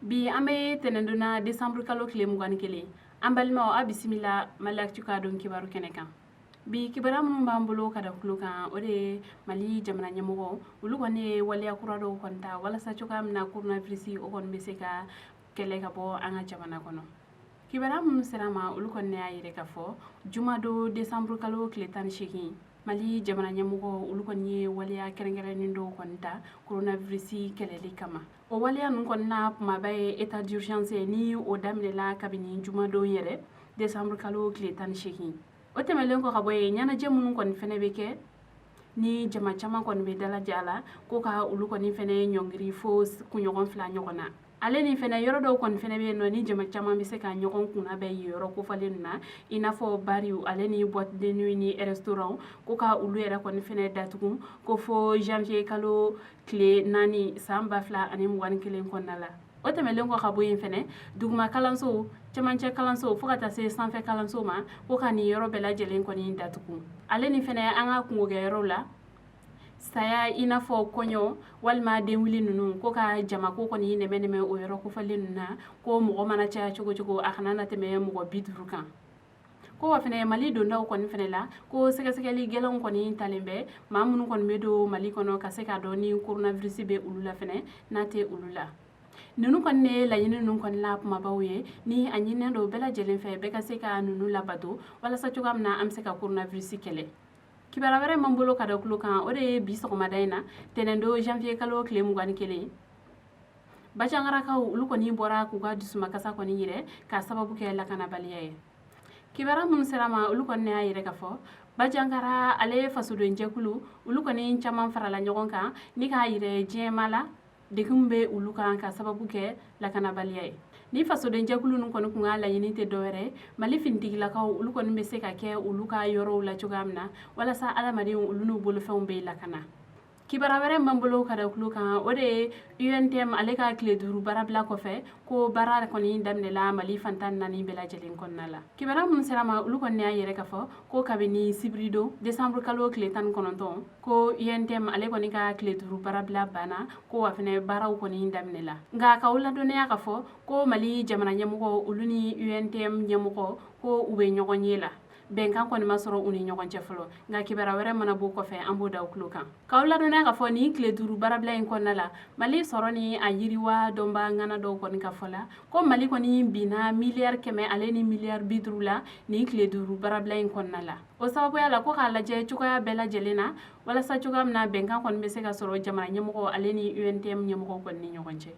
bi ambe tenenduna December kalo kile mugani kele ambalma o bisimila malak cuka don kibaru kenekan bi kibara mun bambulo kada kulukan ode mali jamana nyamugo ulu kone wali akura do konta wala sa cuka na coronavirus o kon beseka kele ka bo anga jamana kono kibara mun serama ulu kone ayire ka fo juma do December kalo kile tan shiki mali jamana nyamugo ulu kone wali akerengere nindo konta coronavirus kelele kama o wali anu konna mabaye état d'urgence ni o damlela kabini juma do yere December kalo kile tan shiki o temelen ko kaboye nyana jemun kon fene beke ni jama chama kon be dala jala ko ka ulu kon fene nyongri fo ku nyogon fla nyogona ale ni fene yoro do kon fene be no ni jama chama be se ka nyogon kuna be yoro ko falen na ina fo bariu ale ni boîte de nuit ni restaurant ko ka ulu era kon fene datukum ko fo janvier kalo clé nani samba fla ani mwan kilen kon nala o temelen ko kaboye fene duguma kalanso camanche kalanso fo kata se sanfɛ kalanso ma ko ka ni yɔrɔ bɛɛ lajɛlen kɔni datugu ale ni fɛnɛ an ka kungokɛyɔrɔ la saya ina fɔ kɔɲɔ walima denwili nunu ko ka jama ko kɔni nɛmɛ o yɔrɔ kofalen nunu na ko mɔgɔ mana caya cogo cogo a kana na tɛmɛ mɔgɔ 50 kan ko wa fɛnɛ mali dondaw kɔni fɛnɛ la ko sɛgɛsɛgɛli gɛlɛnw kɔni talen bɛ maa minnu kɔni bɛ don mali kɔnɔ ka se ka dɔn ni coronavirus bɛ olu la fɛnɛ n'a tɛ olu la nunu kɔni laɲini nunu kɔni la kumabaw ye ni a ɲininen do bɛɛ lajɛlen fɛ bɛɛ ka se ka nunu labato walasa cogoya min na an bɛ se ka coronavirus kɛlɛ kibara wɛrɛ man bolo ka da kulo kan o de ye bi sɔgɔmada in na tɛnɛndo janvier kalo tile 21 bajangarakaw olu kɔni bɔra k'u ka dusumakasa kɔni yɛrɛ ka sababu kɛ lakanabaliya ye kibara minnu sera ma olu kɔni y'a yɛrɛ ka fɔ bajangara ale fasoden jɛkulu olu kɔni caman farala ɲɔgɔn kan ni k'a yɛrɛ diɲɛma la degun bɛ olu kan ka sababu kɛ lakanabaliya ye ni fasoden jɛkulu ninnu kɔni kun ka laɲini tɛ dɔwɛrɛ mali finitigilakaw olu kɔni bɛ se ka kɛ olu ka yɔrɔw la cogoya min na walasa adamadenw olu n'u bolofɛnw bɛ lakana kibara wɛrɛ man bolo ka da kulo kan o de ye UNTM ale ka tile 5 baarabila kɔfɛ ko baara kɔni daminɛla mali fantan 4 bɛɛ lajɛlen kɔnɔna la kibara minnu sera ma olu kɔni y'a yɛrɛ ka fɔ ko kabini sibirido December kalo tile 19 ko UNTM ale kɔni ka tile 5 baarabila banna ko wa fɛnɛ baaraw kɔni daminɛla nka k'aw ladɔnniya ka fɔ ko mali jamana ɲɛmɔgɔ olu ni UNTM ɲɛmɔgɔ ko u bɛ ɲɔgɔn ye la bɛnkan kɔni ma sɔrɔ u ni ɲɔgɔn cɛ fɔlɔ nka kibara wɛrɛ mana bɔ kɔfɛ an b'o da u tulo kan k'aw ladɔnniya ka fɔ ni tile 5 baarabila in kɔnɔna la mali sɔrɔ ni a yiriwa dɔnba ŋana dɔw kɔni ka fɔ la ko mali kɔni binna miliyari 100 ale ni miliyari 50 la ni tile 5 baarabila in kɔnɔna la o sababuya la ko k'a lajɛ cogoya bɛɛ lajɛlen na walasa cogoya min na bɛnkan kɔni bɛ se ka sɔrɔ jamana ɲɛmɔgɔ ale ni UNTM ɲɛmɔgɔ kɔni ni ɲɔgɔn cɛ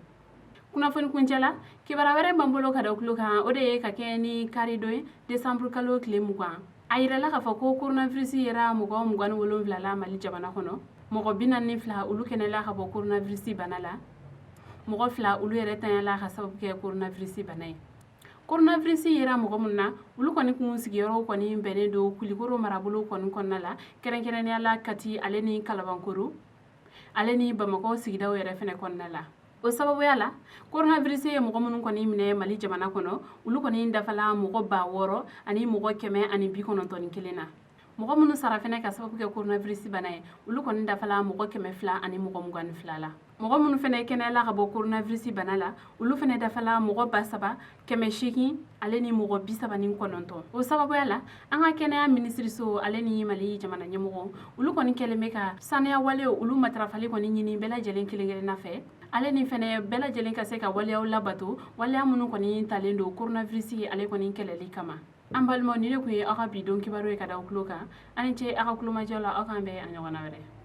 kunnafoni kuncɛ la kibara wɛrɛ man bolo ka da tulo kan o de ye ka kɛ ni kari dɔ ye December kalo tile 20 a yirala k'a fɔ ko coronavirus yera mɔgɔ 27 la mali jamana kɔnɔ mɔgɔ 42 olu kɛnɛla ka bɔ coronavirus bana la mɔgɔ 2 olu yɛrɛ tanyala ka sababu kɛ coronavirus bana ye coronavirus yera mɔgɔ mun na olu kɔni kun sigiyɔrɔw kɔni bɛnnen do kulikoro marabolo kɔni kɔnɔna la kɛrɛnkɛrɛnnenya la Kati ale ni Kalabankoro ale ni Bamakɔ sigidaw yɛrɛ fɛnɛ kɔnɔna la o sababuya la coronavirus ye mɔgɔ minnu kɔni minɛ mali jamana kɔnɔ olu kɔni dafala mɔgɔ 600 ani mɔgɔ 191 na mɔgɔ minnu sara fɛnɛ ka sababu kɛ coronavirus bana ye olu kɔni dafala mɔgɔ 200 ani mɔgɔ 22 la mɔgɔ minnu fɛnɛ kɛnɛyala ka bɔ coronavirus bana la olu fɛnɛ dafala mɔgɔ 7,800 ale ni mɔgɔ 39 o sababuya la an ka kɛnɛya minisiriso ale ni mali jamana ɲɛmɔgɔ olu kɔni kɛlen bɛ ka saniya walew olu matarafali kɔni ɲini bɛɛ lajɛlen kelen-kelenna fɛ ale ni fɛnɛ bɛɛ lajɛlen ka se ka waleyaw labato waleya minnu kɔni talen do coronavirus ale kɔni kɛlɛli kama an balimaw ni de kun ye aw ka bidon kibaru ye ka da aw tulo kan ani ce aw ka kulomajɔ la aw kan bɛn a ɲɔgɔnna wɛrɛ